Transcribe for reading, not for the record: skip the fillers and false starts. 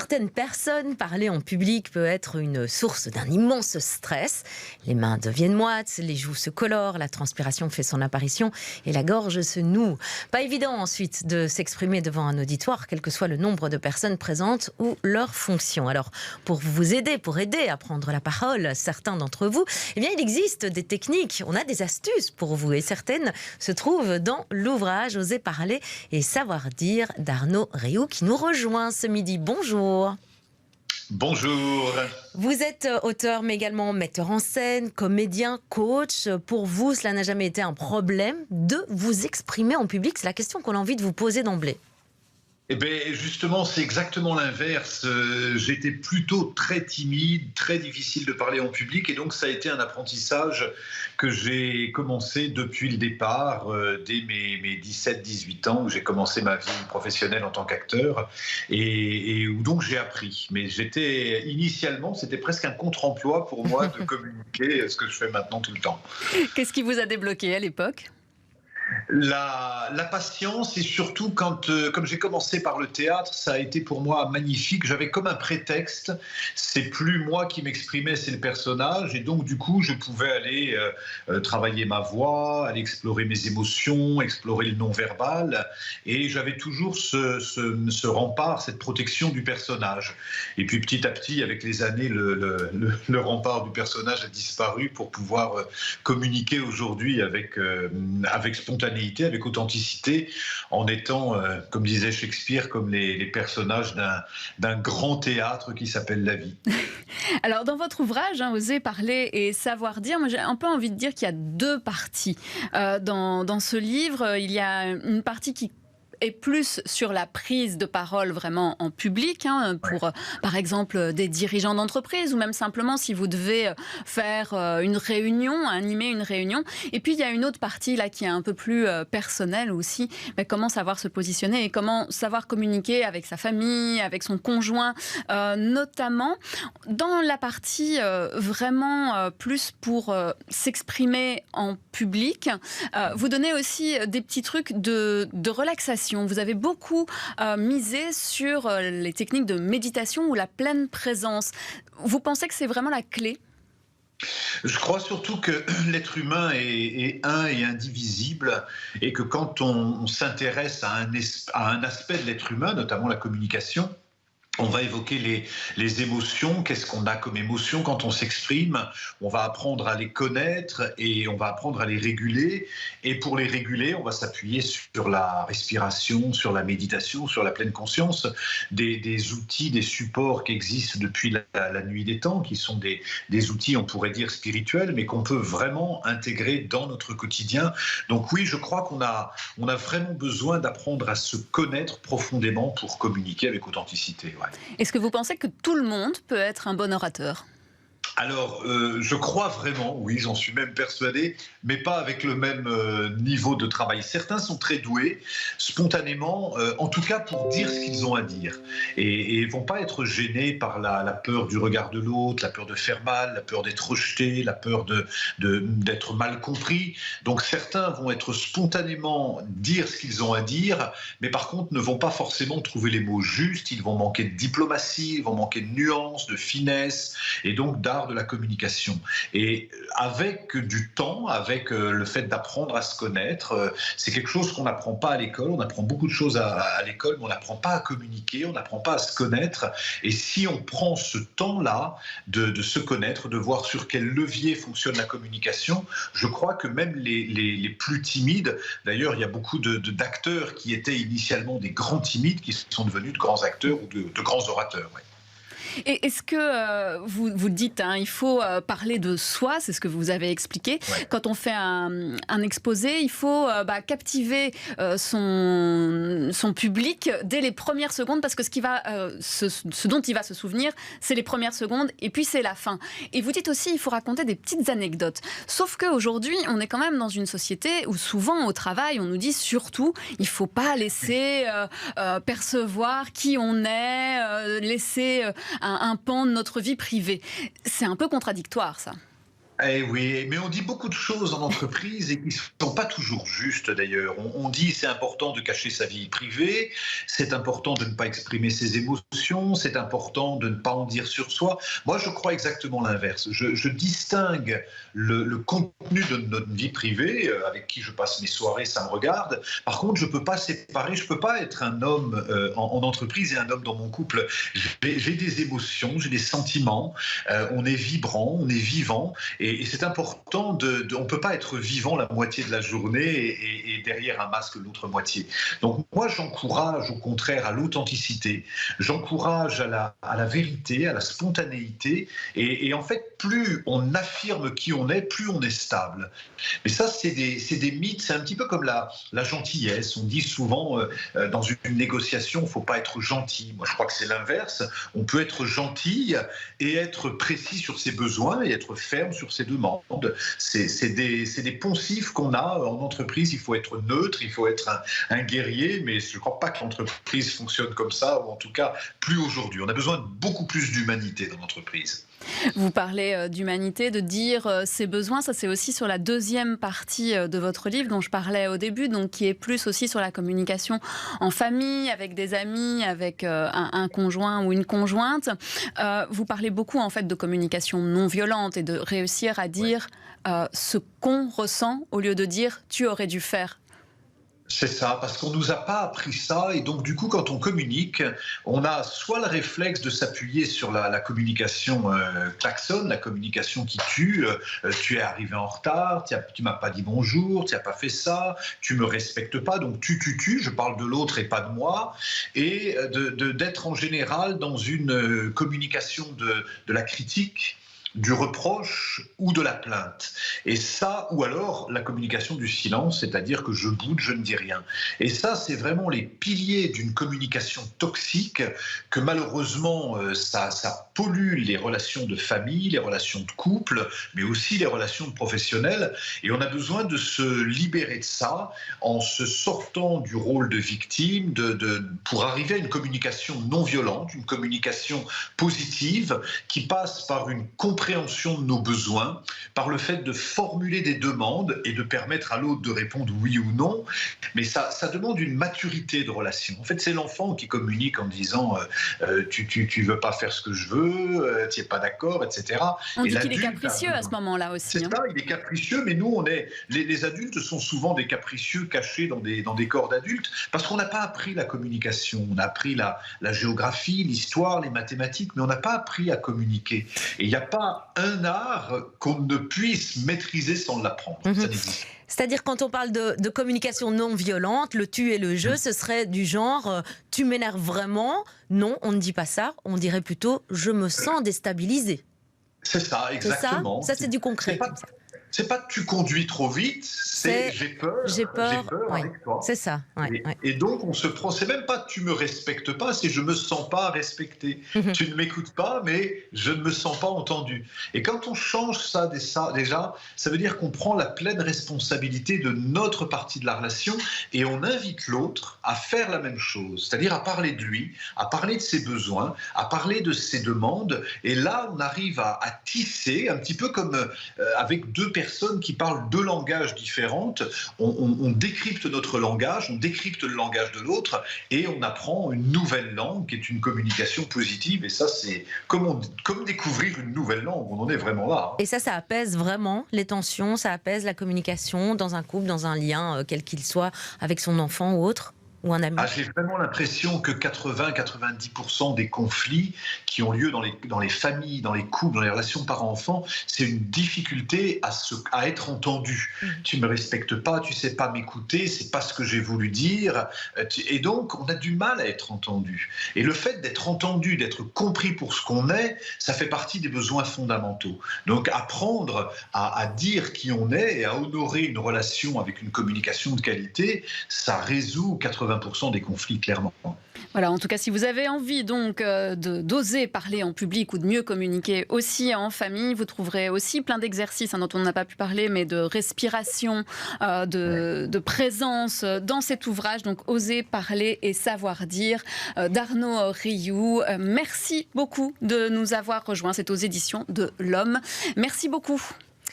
certaines personnes, parler en public peut être une source d'un immense stress. Les mains deviennent moites, les joues se colorent, la transpiration fait son apparition et la gorge se noue. Pas évident ensuite de s'exprimer devant un auditoire, quel que soit le nombre de personnes présentes ou leur fonction. Alors, pour vous aider, pour aider à prendre la parole, certains d'entre vous, eh bien, il existe des techniques, on a des astuces pour vous et certaines se trouvent dans l'ouvrage Oser parler et savoir dire d'Arnaud Rioux qui nous rejoint ce midi. Bonjour. Bonjour. Vous êtes auteur mais également metteur en scène, comédien, coach. Pour vous, cela n'a jamais été un problème de vous exprimer en public? C'est la question qu'on a envie de vous poser d'emblée. Eh bien, justement, c'est exactement l'inverse. J'étais plutôt très timide, très difficile de parler en public, et donc ça a été un apprentissage que j'ai commencé depuis le départ, dès mes 17-18 ans, où j'ai commencé ma vie professionnelle en tant qu'acteur, et où donc j'ai appris. Mais initialement, c'était presque un contre-emploi pour moi de communiquer, ce que je fais maintenant tout le temps. Qu'est-ce qui vous a débloqué à l'époque ? La patience, et surtout comme j'ai commencé par le théâtre, ça a été pour moi magnifique. J'avais comme un prétexte, c'est plus moi qui m'exprimais, c'est le personnage, et donc du coup je pouvais aller travailler ma voix, aller explorer mes émotions, explorer le non-verbal, et j'avais toujours ce rempart, cette protection du personnage. Et puis petit à petit, avec les années, le rempart du personnage a disparu pour pouvoir communiquer aujourd'hui avec spontanéité, avec authenticité, en étant, comme disait Shakespeare, comme les personnages d'un grand théâtre qui s'appelle la vie. Alors, dans votre ouvrage, Oser parler et savoir dire, moi j'ai un peu envie de dire qu'il y a deux parties. Dans ce livre, il y a une partie qui est plus sur la prise de parole vraiment en public, pour par exemple des dirigeants d'entreprise, ou même simplement si vous devez faire une réunion, animer une réunion. Et puis il y a une autre partie là qui est un peu plus personnelle aussi, comment savoir se positionner et comment savoir communiquer avec sa famille, avec son conjoint, notamment dans la partie vraiment plus pour s'exprimer en public. Vous donnez aussi des petits trucs de relaxation. Vous avez beaucoup misé sur les techniques de méditation ou la pleine présence. Vous pensez que c'est vraiment la clé ? Je crois surtout que l'être humain est un et indivisible, et que quand on s'intéresse à un aspect de l'être humain, notamment la communication, on va évoquer les émotions. Qu'est-ce qu'on a comme émotions quand on s'exprime? On va apprendre à les connaître et on va apprendre à les réguler. Et pour les réguler, on va s'appuyer sur la respiration, sur la méditation, sur la pleine conscience, des outils, des supports qui existent depuis la nuit des temps, qui sont des outils, on pourrait dire, spirituels, mais qu'on peut vraiment intégrer dans notre quotidien. Donc oui, je crois qu'on a vraiment besoin d'apprendre à se connaître profondément pour communiquer avec authenticité. Ouais. Est-ce que vous pensez que tout le monde peut être un bon orateur ? Alors, je crois vraiment, oui, j'en suis même persuadé, mais pas avec le même niveau de travail. Certains sont très doués, spontanément, en tout cas pour dire ce qu'ils ont à dire. Et vont pas être gênés par la peur du regard de l'autre, la peur de faire mal, la peur d'être rejeté, la peur d'être mal compris. Donc certains vont être spontanément dire ce qu'ils ont à dire, mais par contre ne vont pas forcément trouver les mots justes. Ils vont manquer de diplomatie, ils vont manquer de nuances, de finesse, et donc d'art de la communication. Et avec du temps, avec le fait d'apprendre à se connaître, c'est quelque chose qu'on n'apprend pas à l'école. On apprend beaucoup de choses à l'école, mais on n'apprend pas à communiquer, on n'apprend pas à se connaître. Et si on prend ce temps-là de se connaître, de voir sur quel levier fonctionne la communication, je crois que même les plus timides, d'ailleurs il y a beaucoup d'acteurs qui étaient initialement des grands timides, qui sont devenus de grands acteurs ou de grands orateurs. Ouais. Et est-ce que vous dites, il faut parler de soi, c'est ce que vous avez expliqué. Ouais. Quand on fait un exposé, il faut captiver son public dès les premières secondes, parce que ce dont il va se souvenir, c'est les premières secondes, et puis c'est la fin. Et vous dites aussi, il faut raconter des petites anecdotes. Sauf qu'aujourd'hui, on est quand même dans une société où souvent au travail, on nous dit surtout, il ne faut pas laisser percevoir qui on est, laisser un pan de notre vie privée. C'est un peu contradictoire, ça. Eh oui, mais on dit beaucoup de choses en entreprise et qui ne sont pas toujours justes d'ailleurs. On dit c'est important de cacher sa vie privée, c'est important de ne pas exprimer ses émotions, c'est important de ne pas en dire sur soi. Moi, je crois exactement l'inverse. Je distingue le contenu de notre vie privée, avec qui je passe mes soirées, ça me regarde. Par contre, je ne peux pas séparer, je ne peux pas être un homme en entreprise et un homme dans mon couple. J'ai des émotions, j'ai des sentiments, on est vibrant, on est vivant. Et c'est important, on ne peut pas être vivant la moitié de la journée et derrière un masque l'autre moitié. Donc moi, j'encourage au contraire à l'authenticité, j'encourage à la vérité, à la spontanéité. Et en fait, plus on affirme qui on est, plus on est stable. Mais ça, c'est des mythes, c'est un petit peu comme la gentillesse. On dit souvent, dans une négociation, il ne faut pas être gentil. Moi, je crois que c'est l'inverse. On peut être gentil et être précis sur ses besoins et être ferme sur ses demandes. C'est des poncifs qu'on a en entreprise. Il faut être neutre, il faut être un guerrier, mais je ne crois pas que l'entreprise fonctionne comme ça, ou en tout cas plus aujourd'hui. On a besoin de beaucoup plus d'humanité dans l'entreprise. Vous parlez d'humanité, de dire ses besoins, ça c'est aussi sur la deuxième partie de votre livre dont je parlais au début, donc qui est plus aussi sur la communication en famille, avec des amis, avec un conjoint ou une conjointe. Vous parlez beaucoup en fait de communication non violente et de réussir à dire ce qu'on ressent au lieu de dire tu aurais dû faire. C'est ça, parce qu'on ne nous a pas appris ça, et donc du coup quand on communique, on a soit le réflexe de s'appuyer sur la communication klaxon, la communication qui tue, tu es arrivé en retard, tu m'as pas dit bonjour, tu n'as pas fait ça, tu me respectes pas, donc tu, je parle de l'autre et pas de moi, et d'être en général dans une communication de la critique, du reproche ou de la plainte. Et ça, ou alors la communication du silence, c'est-à-dire que je boude, je ne dis rien. Et ça, c'est vraiment les piliers d'une communication toxique que malheureusement, ça pollue les relations de famille, les relations de couple, mais aussi les relations de professionnels. Et on a besoin de se libérer de ça en se sortant du rôle de victime, pour arriver à une communication non violente, une communication positive qui passe par une compréhension de nos besoins, par le fait de formuler des demandes et de permettre à l'autre de répondre oui ou non. Mais ça demande une maturité de relation. En fait, c'est l'enfant qui communique en disant tu veux pas faire ce que je veux, tu n'es pas d'accord, etc. On dit qu'il est capricieux à ce moment-là aussi. C'est ça, il est capricieux, mais nous, les adultes sont souvent des capricieux cachés dans des corps d'adultes, parce qu'on n'a pas appris la communication. On a appris la géographie, l'histoire, les mathématiques, mais on n'a pas appris à communiquer. Et il n'y a pas un art qu'on ne puisse maîtriser sans l'apprendre. Ça n'existe pas. C'est-à-dire quand on parle de communication non violente, le tu et le je, ce serait du genre tu m'énerves vraiment. Non, on ne dit pas ça. On dirait plutôt je me sens déstabilisé. C'est ça, exactement. Ça, c'est du concret. C'est pas tu conduis trop vite, c'est j'ai peur oui. avec toi. C'est ça. Ouais, et donc on se prend, c'est même pas tu me respectes pas, c'est je me sens pas respecté. Tu ne m'écoutes pas, mais je ne me sens pas entendu. Et quand on change ça déjà, ça veut dire qu'on prend la pleine responsabilité de notre partie de la relation et on invite l'autre à faire la même chose, c'est-à-dire à parler de lui, à parler de ses besoins, à parler de ses demandes. Et là, on arrive à tisser un petit peu comme avec deux personnes qui parlent deux langages différents, on décrypte notre langage, on décrypte le langage de l'autre et on apprend une nouvelle langue qui est une communication positive. Et ça, c'est comme découvrir une nouvelle langue, on en est vraiment là. Et ça apaise vraiment les tensions, ça apaise la communication dans un couple, dans un lien, quel qu'il soit, avec son enfant ou autre, ou un ami. J'ai vraiment l'impression que 80-90% des conflits qui ont lieu dans les familles, dans les couples, dans les relations parents-enfants, c'est une difficulté à être entendu. Tu ne me respectes pas, tu ne sais pas m'écouter, c'est pas ce que j'ai voulu dire. Et donc, on a du mal à être entendu. Et le fait d'être entendu, d'être compris pour ce qu'on est, ça fait partie des besoins fondamentaux. Donc, apprendre à dire qui on est et à honorer une relation avec une communication de qualité, ça résout 80% des conflits, clairement. Voilà, en tout cas, si vous avez envie donc d'oser parler en public ou de mieux communiquer aussi en famille, vous trouverez aussi plein d'exercices dont on n'a pas pu parler, mais de respiration, de présence dans cet ouvrage. Donc, Oser parler et savoir dire d'Arnaud Rioux. Merci beaucoup de nous avoir rejoints. C'est aux éditions de l'Homme. Merci beaucoup.